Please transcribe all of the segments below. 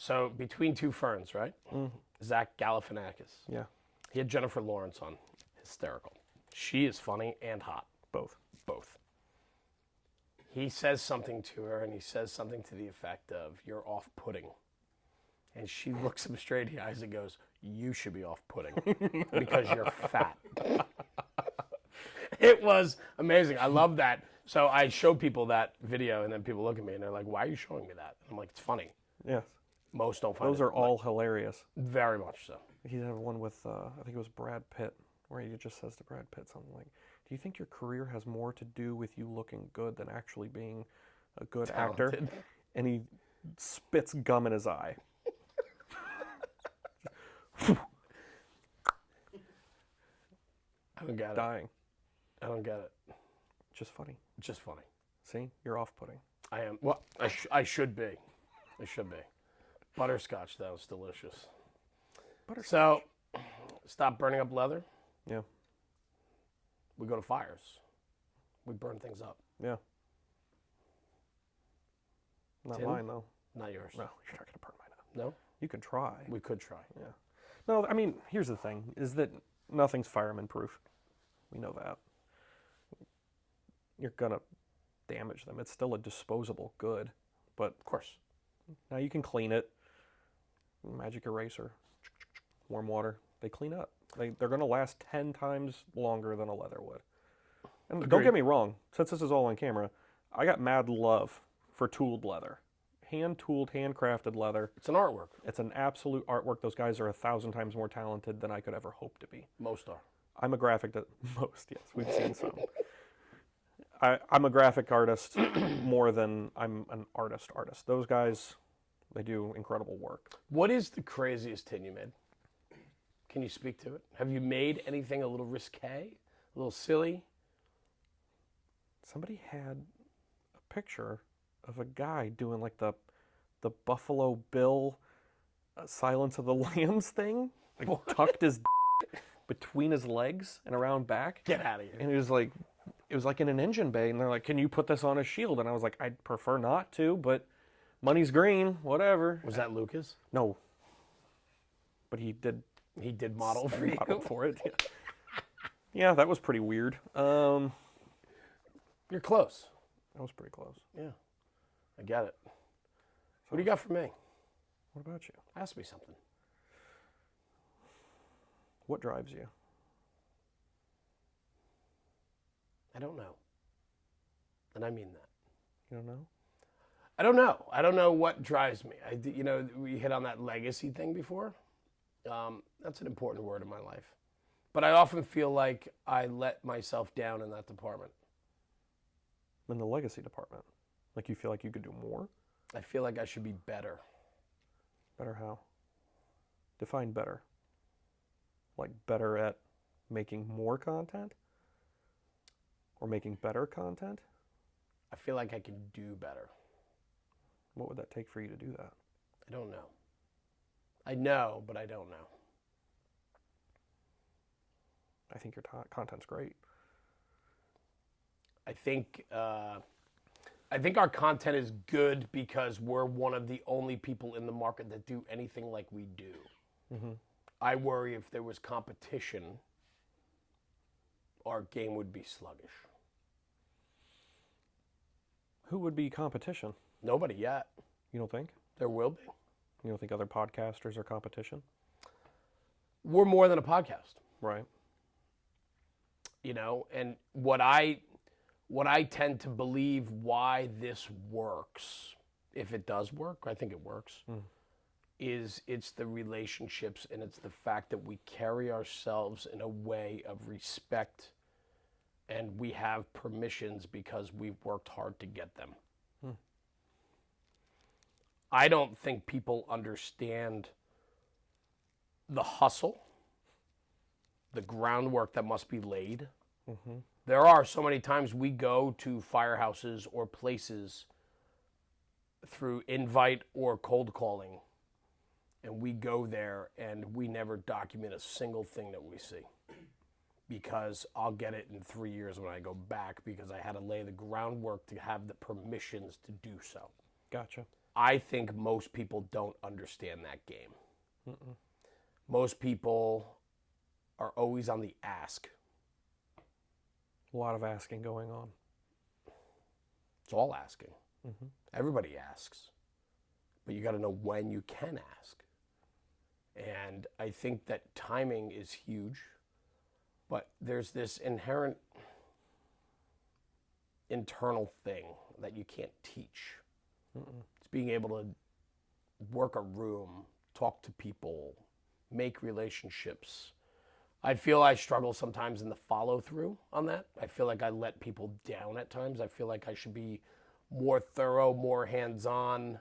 So between two ferns, right? Zach Galifianakis. Yeah, He had Jennifer Lawrence on. Hysterical. She is funny and hot. both. Both. He says something to her, and he says something to the effect of, "You're off-putting." And she looks him straight in the eyes and goes, "You should be off-putting because you're fat." It was amazing. I love that. So I show people that video, and then people look at me, and they're like, "Why are you showing me that?" And I'm like, "It's funny." Yes. Most don't find Those it. are all hilarious. Very much so. He had one with, I think it was Brad Pitt, where he just says to Brad Pitt something like, "Do you think your career has more to do with you looking good than actually being a good actor?" Talented. And he spits gum in his eye. I don't get it. Dying. I don't get it. Just funny. Just funny. See? You're off-putting. I am. Well, I should be. I should be. Butterscotch, though, is delicious. Butterscotch. So, stop burning up leather. Yeah. We go to fires. We burn things up. Yeah. Not Tim? mine, though. Not yours. No, you're not going to burn mine up. No? You can try. We could try. Yeah. No, I mean, here's the thing, is that nothing's fireman-proof. We know that. You're going to damage them. It's still a disposable good, but Of course. now you can clean it. Magic eraser, warm water, they clean up. They're going to last 10 times longer than a leather would. And don't Agreed. get me wrong, since this is all on camera, I got mad love for tooled leather. Hand-tooled, handcrafted leather. It's an artwork. It's an absolute artwork. Those guys are 1,000 times more talented than I could ever hope to be. Most are. I'm a graphic, most, yes, we've seen some. I'm a graphic artist more than I'm an artist. Those guys, they do incredible work. What is the craziest tin you made? Can you speak to it? Have you made anything a little risque, a little silly? Somebody had a picture of a guy doing like the Buffalo Bill Silence of the Lambs thing, like tucked his between his legs and around back. Get out of here. And it was like in an engine bay, and they're like, "Can you put this on a shield?" And I was like, "I'd prefer not to, but money's green, whatever." Was that Lucas? No, but he did He did model for you. model for it. Yeah. Yeah, that was pretty weird. You're close. That was pretty close. Yeah. I get it. What do you got for me? What about you? Ask me something. What drives you? I don't know. And I mean that. You don't know? I don't know. I don't know what drives me. We hit on that legacy thing before. That's an important word in my life. But I often feel like I let myself down in that department. In the legacy department. Like you feel like you could do more? I feel like I should be better. Better how? Define better. Like better at making more content? Or making better content? I feel like I can do better. What would that take for you to do that? I don't know. I know, but I don't know. I think your content's great. I think our content is good because we're one of the only people in the market that do anything like we do. Mm-hmm. I worry if there was competition, our game would be sluggish. Who would be competition? Nobody yet. You don't think? There will be. You don't think other podcasters are competition? We're more than a podcast. Right. And what I tend to believe why this works, if it does work, I think it works, is it's the relationships and it's the fact that we carry ourselves in a way of respect and we have permissions because we've worked hard to get them. I don't think people understand the hustle, the groundwork that must be laid. Mm-hmm. There are so many times we go to firehouses or places through invite or cold calling, and we go there and we never document a single thing that we see because I'll get it in 3 years when I go back because I had to lay the groundwork to have the permissions to do so. Gotcha. I think most people don't understand that game. Mm-mm. Most people are always on the ask. A lot of asking going on. It's all asking. Mm-hmm. Everybody asks. But you got to know when you can ask. And I think that timing is huge. But there's this inherent internal thing that you can't teach. Mm-mm. It's being able to work a room, talk to people, make relationships. I feel I struggle sometimes in the follow through on that. I feel like I let people down at times. I feel like I should be more thorough, more hands-on,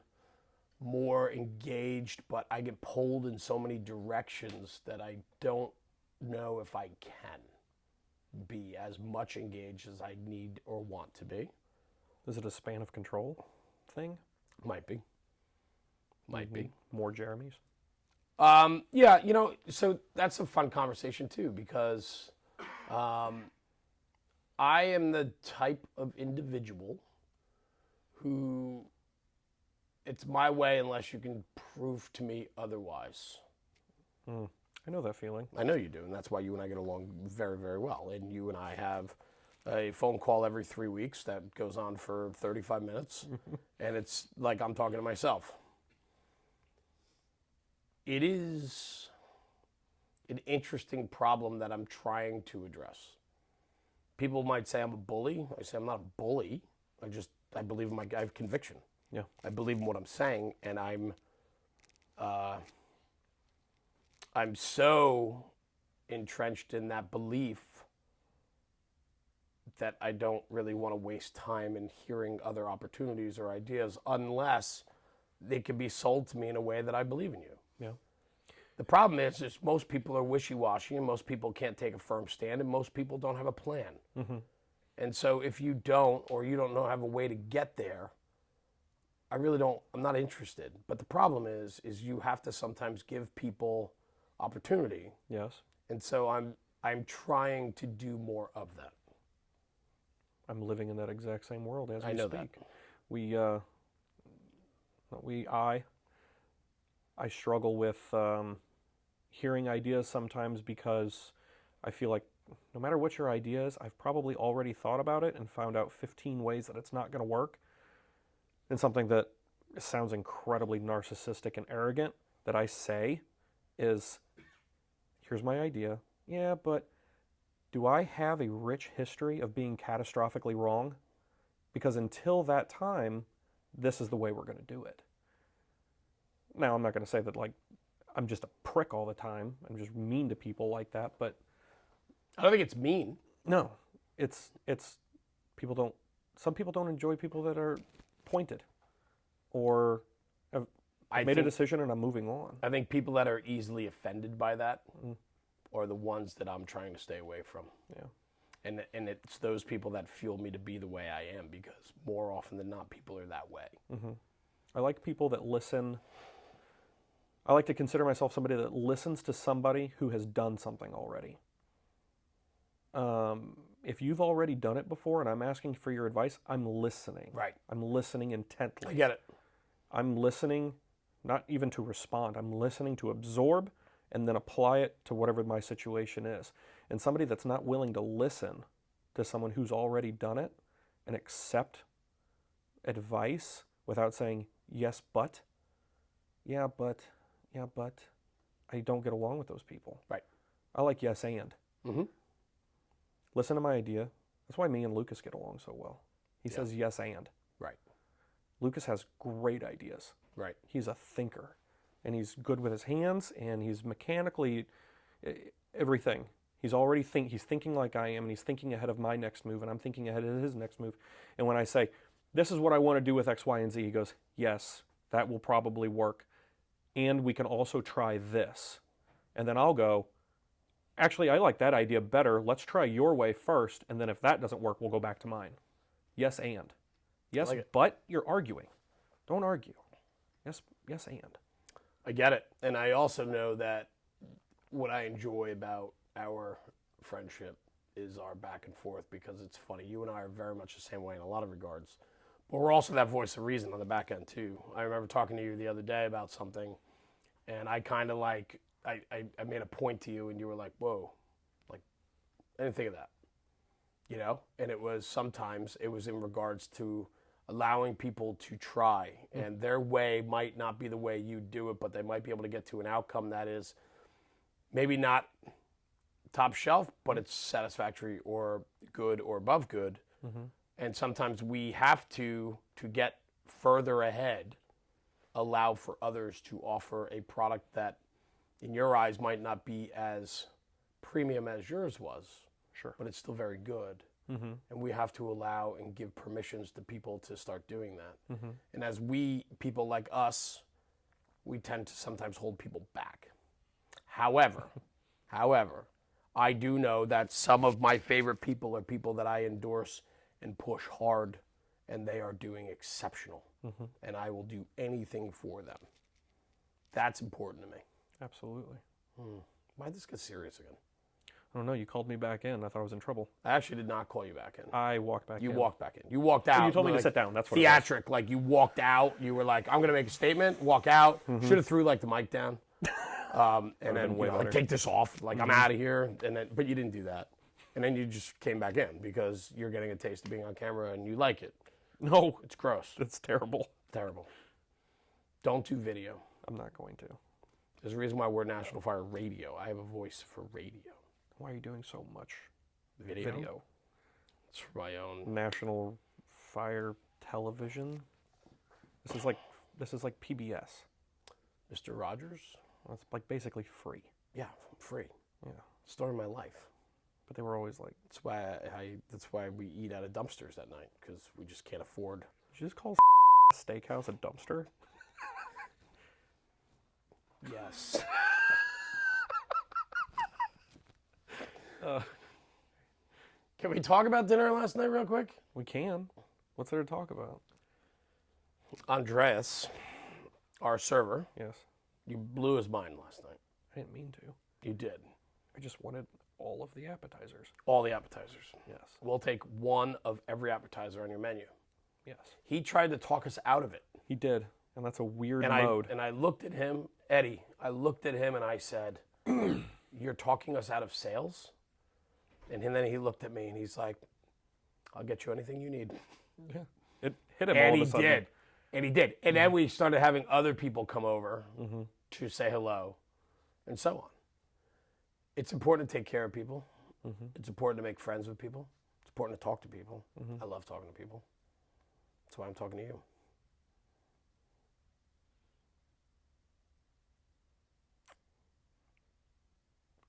more engaged, but I get pulled in so many directions that I don't know if I can be as much engaged as I need or want to be. Is it a span of control thing? Might be. Might be. More Jeremys? Yeah, so that's a fun conversation too, because I am the type of individual who it's my way unless you can prove to me otherwise. I know that feeling. I know you do, and that's why you and I get along very, very well. And you and I have a phone call every 3 weeks that goes on for 35 minutes, and it's like I'm talking to myself. It is an interesting problem that I'm trying to address. People might say I'm a bully. I say I'm not a bully. I believe in I have conviction. Yeah. I believe in what I'm saying, and I'm so entrenched in that belief that I don't really want to waste time in hearing other opportunities or ideas unless they can be sold to me in a way that I believe in you. Yeah. The problem is most people are wishy-washy, and most people can't take a firm stand, and most people don't have a plan. Mm-hmm. And so if you don't, or you don't know have a way to get there, I'm not interested. But the problem is you have to sometimes give people opportunity. Yes. And so I'm trying to do more of that. I'm living in that exact same world as we I know speak. that. I struggle with hearing ideas sometimes because I feel like no matter what your idea is, I've probably already thought about it and found out 15 ways that it's not going to work. And something that sounds incredibly narcissistic and arrogant that I say is, here's my idea. Yeah, but do I have a rich history of being catastrophically wrong? Because until that time, this is the way we're going to do it. Now, I'm not going to say that I'm just a prick all the time. I'm just mean to people like that, but I don't think it's mean. no, it's some people don't enjoy people that are pointed or have made a decision and I'm moving on. I think people that are easily offended by that are the ones that I'm trying to stay away from. Yeah. And it's those people that fuel me to be the way I am, because more often than not, people are that way. Mm-hmm. I like people that listen. I like to consider myself somebody that listens to somebody who has done something already. If you've already done it before and I'm asking for your advice, I'm listening. Right. I'm listening intently. I get it. I'm listening not even to respond. I'm listening to absorb and then apply it to whatever my situation is. And somebody that's not willing to listen to someone who's already done it and accept advice without saying, yes, but, yeah, but, I don't get along with those people. Right. I like yes and. Mm-hmm. Listen to my idea. That's why me and Lucas get along so well. He says yes and. Right. Lucas has great ideas. Right. He's a thinker. And he's good with his hands, and he's mechanically everything. He's thinking like I am, and he's thinking ahead of my next move, and I'm thinking ahead of his next move. And when I say, this is what I want to do with X, Y, and Z, he goes, yes, that will probably work. And we can also try this. And then I'll go, actually, I like that idea better. Let's try your way first, and then if that doesn't work, we'll go back to mine. Yes, and. Yes, like but you're arguing. Don't argue. Yes, and. I get it. And I also know that what I enjoy about our friendship is our back and forth, because it's funny. You and I are very much the same way in a lot of regards. But we're also that voice of reason on the back end too. I remember talking to you the other day about something, and I kind of like I made a point to you, and you were like, "Whoa, like I didn't think of that," you know. And it was sometimes it was in regards to allowing people to try, and their way might not be the way you do it, but they might be able to get to an outcome that is maybe not top shelf, but it's satisfactory or good or above good. And sometimes we have to get further ahead, allow for others to offer a product that in your eyes might not be as premium as yours was, Sure. but it's still very good. And we have to allow and give permissions to people to start doing that. And as people like us, we tend to sometimes hold people back. However, I do know that some of my favorite people are people that I endorse and push hard, and they are doing exceptional. And I will do anything for them. That's important to me. Absolutely. Why'd this get serious again? I don't know. You called me back in. I thought I was in trouble. I actually did not call you back in. I walked back in. You walked back in. You walked out. You told me to like, sit down. That's what theatric. Like you walked out. You were like, "I'm going to make a statement." Walk out. Should have threw like the mic down, and then way like, better. take this off. Like I'm out of here. And then, but you didn't do that. And then you just came back in because you're getting a taste of being on camera and you like it. No, It's gross. it's terrible. Terrible. Don't do video. I'm not going to. There's a reason why we're National Fire Radio. I have a voice for radio. Why are you doing so much Video? It's for my own. National Fire Television. This is like PBS. Mr. Rogers? It's like basically free. Yeah, free. Yeah. Story of my life. But they were always like, That's why we eat out of dumpsters at night, because we just can't afford. did you just call steakhouse a dumpster? Yes. Can we talk about dinner last night real quick? We can. What's there to talk about? Andreas, our server, Yes. you blew his mind last night. I didn't mean to. You did. I just wanted all of the appetizers. All the appetizers. Yes. We'll take one of every appetizer on your menu. Yes. He tried to talk us out of it. He did. And that's a weird And mode. I looked at him, Eddie, I looked at him and I said, "You're talking us out of sales?" And then he looked at me and he's like, "I'll get you anything you need." Yeah. It hit him And all he of a sudden. did. And he did. And then we started having other people come over to say hello and so on. It's important to take care of people. It's important to make friends with people. It's important to talk to people. I love talking to people. That's why I'm talking to you.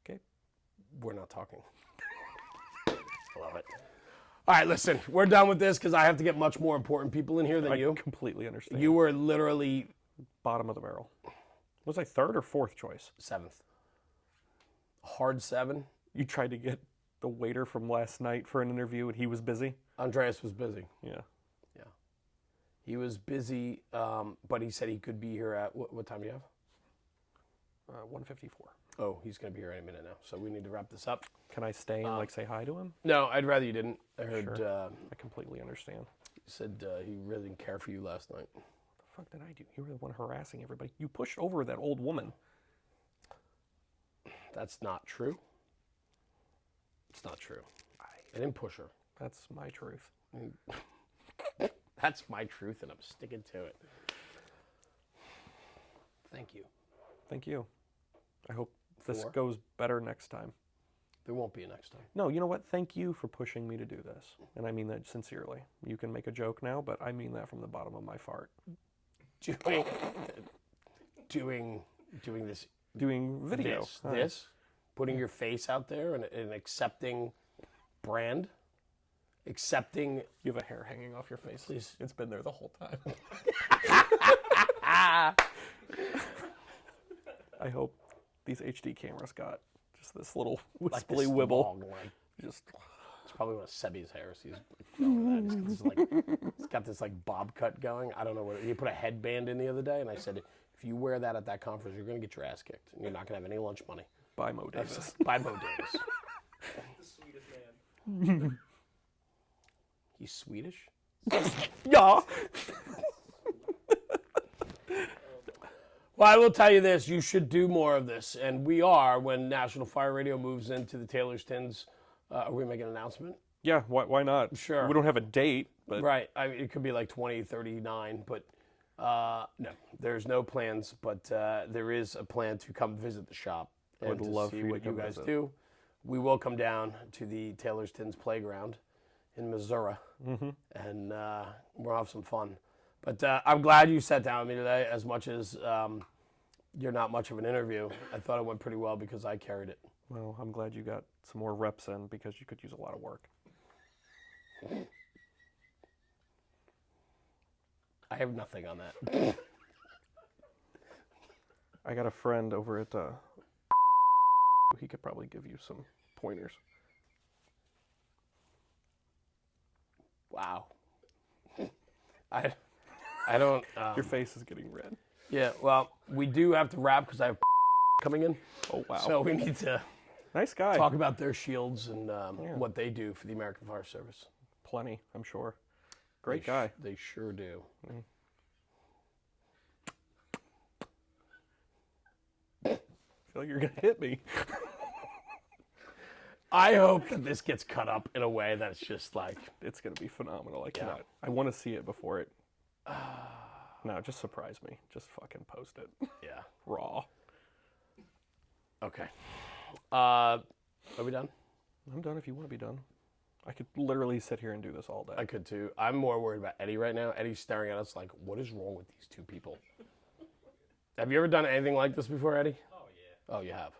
Okay. We're not talking. I love it. All right, listen, we're done with this because I have to get much more important people in here than I you. completely understand. You were literally Bottom of the barrel. Was I third or fourth choice? 7th. Hard 7. You tried to get the waiter from last night for an interview and he was busy? Andreas was busy. Yeah. He was busy, but he said he could be here at, what time do you have? 154. Oh, he's going to be here any minute now, so we need to wrap this up. Can I stay and say hi to him? No, I'd rather you didn't. I heard I completely understand. he said he really didn't care for you last night. What the fuck did I do? You were the one harassing everybody. You pushed over that old woman. That's not true. It's not true. I didn't push her. That's my truth. That's my truth, and I'm sticking to it. Thank you. Thank you. I hope this For? goes better next time. There won't be a next time. No, you know what? Thank you for pushing me to do this. And I mean that sincerely. You can make a joke now, but I mean that from the bottom of my fart. Doing this, Doing video. this, putting your face out there and accepting brand, accepting. You have a hair hanging off your face. Please. It's been there the whole time. I hope these HD cameras got just this little Like wisply this wibble. long, like, Just it's probably one of Sebi's hairs. He's filming that. He's got this like bob cut going. I don't know what. He put a headband in the other day, and I said, if you wear that at that conference, you're going to get your ass kicked, and you're not going to have any lunch money. by Mo Davis. Bye, Mo Davis. The sweetest man. He's Swedish. Yeah. Well, I will tell you this: you should do more of this, and we are. When National Fire Radio moves into the Taylor's Tins, are we making an announcement? Yeah, why not? Sure. We don't have a date, but Right. I mean, it could be like 2039, but no, there's no plans. But there is a plan to come visit the shop and would to love see for you what to you come guys visit. do. We will come down to the Taylor's Tins playground in Missouri, and we'll have some fun. But I'm glad you sat down with me today. As much as you're not much of an interview, I thought it went pretty well because I carried it. well, I'm glad you got some more reps in because you could use a lot of work. I have nothing on that. I got a friend over at he could probably give you some pointers. Wow. I don't. Your face is getting red. Yeah. Well, we do have to wrap because I have coming in. Oh wow. So we need to Nice guy. talk about their shields and what they do for the American Fire Service. Plenty, I'm sure. Great guy. They sure do. I feel like you're gonna hit me. I hope that this gets cut up in a way that's just like, It's gonna be phenomenal. I cannot. I want to see it before it. No, just surprise me. Just fucking post it. yeah. Raw. Okay. Are we done? I'm done if you want to be done. I could literally sit here and do this all day. I could too. I'm more worried about Eddie right now. Eddie's staring at us like, what is wrong with these two people? Have you ever done anything like this before, Eddie? Oh, yeah. Oh, you have.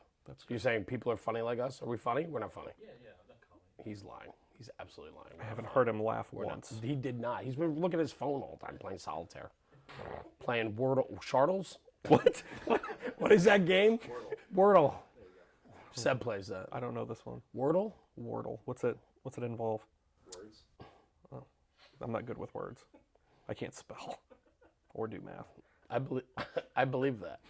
You're saying people are funny like us? Are we funny? We're not funny. Yeah, I'm not comedy. He's lying. He's absolutely lying. I haven't heard him laugh We're not. once. He did not. He's been looking at his phone all the time, playing solitaire, playing Wordle, Shartles. What? What is that game? Wordle. Seb plays that. I don't know this one. Wordle. Wordle. What's it involve? Words. I'm not good with words. I can't spell or do math. I believe that.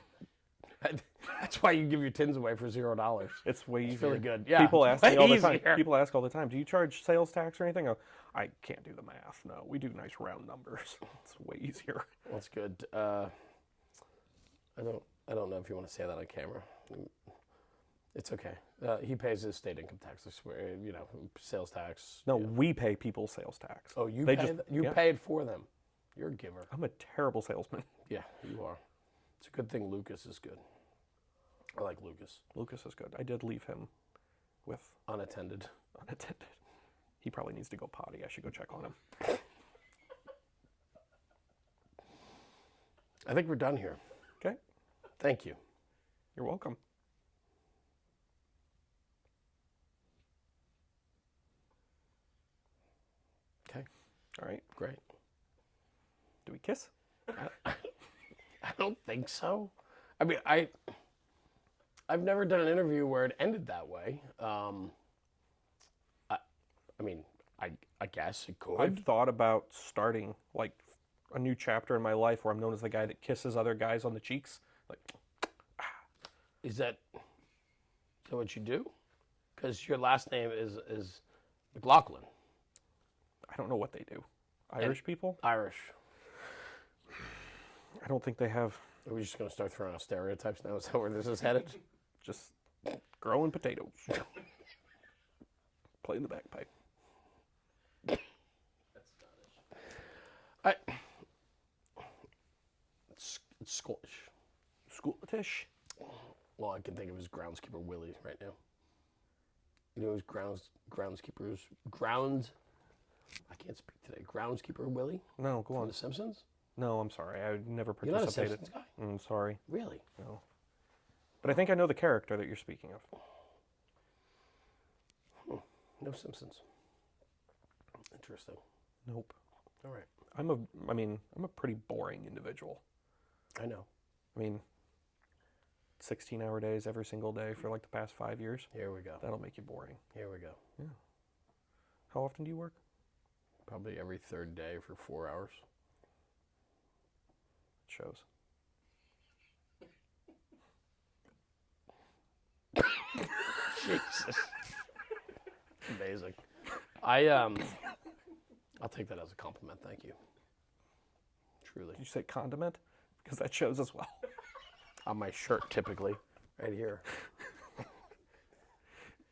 That's why you give your tins away for $0. It's way easier. It's really good. Yeah. People ask me all the time. Easier. People ask all the time, do you charge sales tax or anything? I can't do the math. No, we do nice round numbers. It's way easier. That's good. I don't know if you want to say that on camera. It's okay. He pays his state income tax. I swear. Sales tax. No, we pay people sales tax. Oh, you They pay. just- You yeah. pay it for them. You're a giver. I'm a terrible salesman. Yeah, you are. It's a good thing Lucas is good. I like Lucas. Lucas is good. I did leave him with Unattended. unattended. He probably needs to go potty. I should go check on him. I think we're done here. Okay. Thank you. You're welcome. Okay. All right. Great. Do we kiss? I don't think so. I mean, I've never done an interview where it ended that way. I guess it could. I've thought about starting like a new chapter in my life where I'm known as the guy that kisses other guys on the cheeks. Like, Is that what you do? Because your last name is McLaughlin. I don't know what they do. Irish people? Irish. I don't think they have Are we just going to start throwing out stereotypes now? Is that where this is headed? just growing potatoes. Playing the bagpipe. That's Scottish. It's Scottish. Scottish. Well, I can think of his groundskeeper Willie right now. You know his groundskeepers I can't speak today. Groundskeeper Willie No, go from on. The Simpsons. No, I'm sorry. I never You're not a participated. Simpsons guy, I'm sorry. really? No. But I think I know the character that you're speaking of. No Simpsons. Interesting. Nope. All right. I'm a pretty boring individual. I know. I mean, 16-hour days every single day for like the past 5 years. Here we go. That'll make you boring. Here we go. How often do you work? Probably every third day for 4 hours. It shows. Jesus. Amazing. I I'll take that as a compliment. Thank you. Truly. Did you say condiment? Because that shows as well. On my shirt, typically, right here.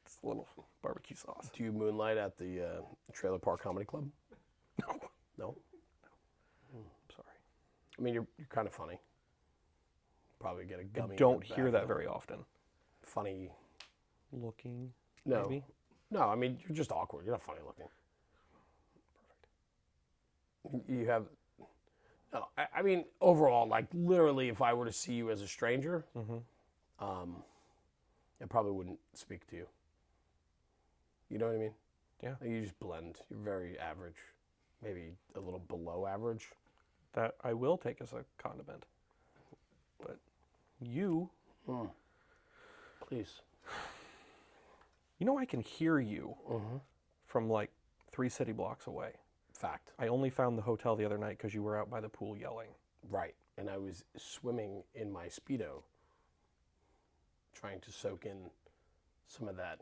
It's a little barbecue sauce. Do you moonlight at the Trailer Park Comedy Club? No. No? Sorry. I mean, you're kind of funny. Probably get a I gummy. don't in the hear back that of very often. Funny. Looking, No. maybe? No, I mean, you're just awkward. You're not funny looking. Perfect. You have. No, I mean, overall, like literally, if I were to see you as a stranger, I probably wouldn't speak to you. You know what I mean? Yeah. Like, you just blend. You're very average, maybe a little below average. That I will take as a condiment. But you, Please. you know, I can hear you from like 3 city blocks away. Fact. I only found the hotel the other night because you were out by the pool yelling. Right. And I was swimming in my Speedo, trying to soak in some of that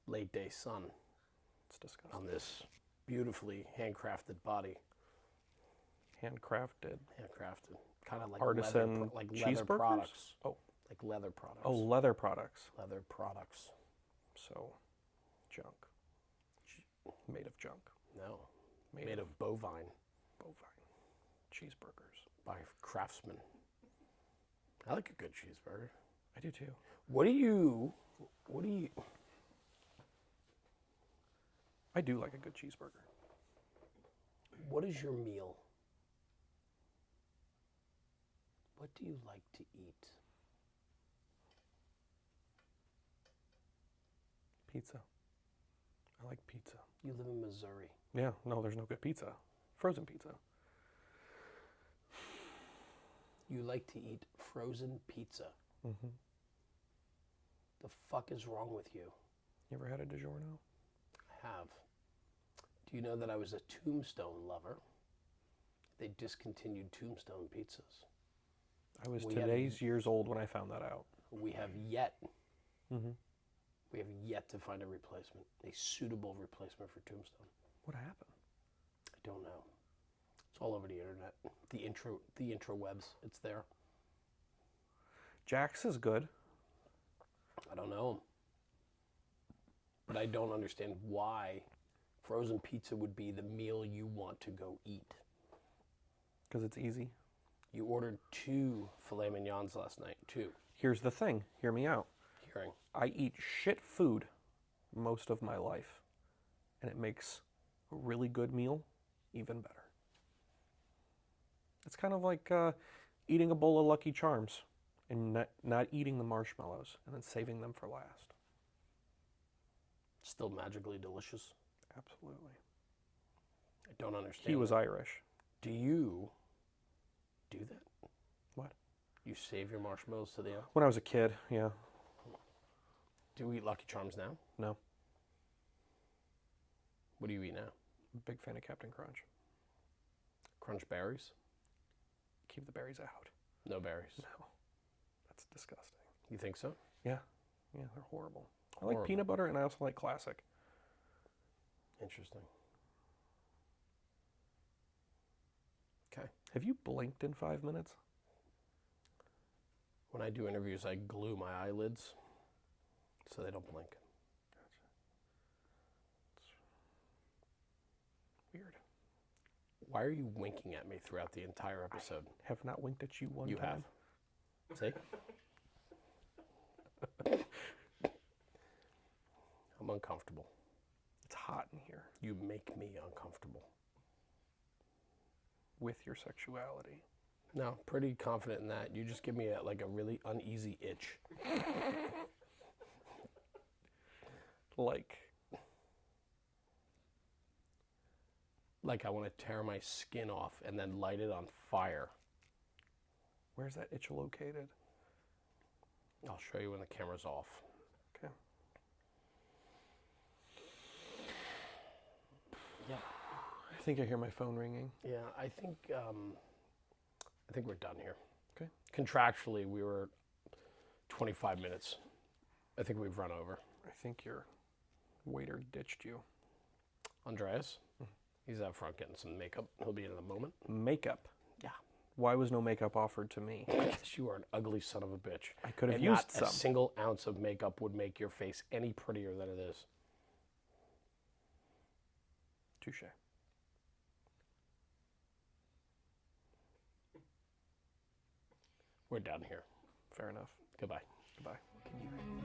late day sun It's disgusting. on this beautifully handcrafted body. Handcrafted. Handcrafted. Kind of like Artisan leather, like leather cheeseburgers? products. Oh. Like leather products. Oh, leather products. Leather products. So, junk. Made of junk. No. Made of bovine Bovine. Cheeseburgers. by Craftsman. I like a good cheeseburger. I do too. What do you I do like a good cheeseburger. what is your meal? What do you like to eat? Pizza. I like pizza. You live in Missouri. Yeah, no, there's no good pizza. Frozen pizza. You like to eat frozen pizza. Mm-hmm. The fuck is wrong with you? You ever had a DiGiorno? I have. Do you know that I was a Tombstone lover? They discontinued Tombstone pizzas. I was We today's years old when I found that out. We have yet Mm-hmm. We have yet to find a replacement, a suitable replacement for Tombstone. What happened? I don't know. It's all over the internet. The intrawebs. It's there. Jack's is good. I don't know. But I don't understand why frozen pizza would be the meal you want to go eat. Because it's easy. You ordered 2 filet mignons last night. 2. Here's the thing. Hear me out. Hearing. I eat shit food most of my life. And it makes a really good meal even better. It's kind of like eating a bowl of Lucky Charms and not eating the marshmallows and then saving them for last. Still magically delicious. Absolutely. I don't understand. He was Irish. Do you do that? What? You save your marshmallows to the end? When I was a kid, yeah. Do you eat Lucky Charms now? No. What do you eat now? Big fan of Captain Crunch. Crunch berries? Keep the berries out. No berries. No. That's disgusting. You think so? Yeah. Yeah, they're horrible. I like Horrible. peanut butter and I also like classic. Interesting. Okay. Have you blinked in 5 minutes? When I do interviews, I glue my eyelids so they don't blink. Weird. Why are you winking at me throughout the entire episode? Have not winked at you one You time. have. See? I'm uncomfortable. It's hot in here You make me uncomfortable. with your sexuality. No, pretty confident in that. You just give me a really uneasy itch. Like, Like I want to tear my skin off and then light it on fire. where's that itch located? I'll show you when the camera's off. Okay. Yeah. I think I hear my phone ringing. Yeah, I think we're done here. Okay. Contractually, we were 25 minutes. I think we've run over. I think your waiter ditched you. Andreas, He's out front getting some makeup. He'll be in a moment. Makeup. Yeah. Why was no makeup offered to me? Because you are an ugly son of a bitch. I could have And used not some. a single ounce of makeup would make your face any prettier than it is. Touche. We're done here. Fair enough. Goodbye. Goodbye.